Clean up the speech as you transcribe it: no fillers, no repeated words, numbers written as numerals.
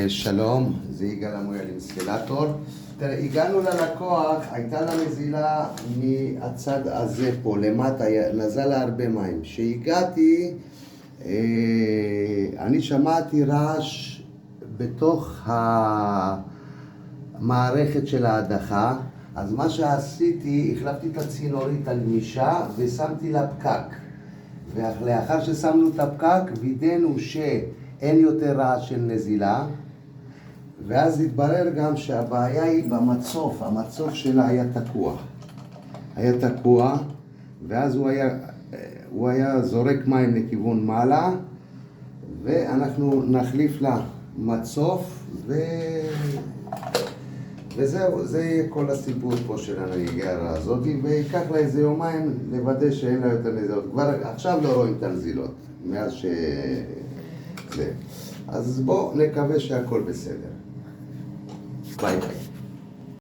שלום, זה יגאל המויאל אינסטלטור. תראה, הגענו ללקוח, הייתה לה נזילה מהצד הזה פה, למטה, נזל לה הרבה מים. כשהגעתי, אני שמעתי רעש בתוך המערכת של ההדחה, אז מה שעשיתי, החלפתי את הצינורית הגמישה ושמתי לה פקק. ולאחר ששמנו את הפקק, וידאנו שאין יותר רעש של נזילה, ואז התברר גם שהבעיה היא במצוף, המצוף שלה היה תקוע, ואז הוא היה זורק מים לכיוון מעלה, ואנחנו נחליף לה מצוף, וזהו, זה יהיה כל הסיפור פה של הנגיגה הזאת, ויקח לה איזה יומיים לוודא שאין לה יותר נזילות. כבר עכשיו לא רואים את הנזילות, מאז זה. אז בואו נקווה שהכל בסדר. ביי ביי.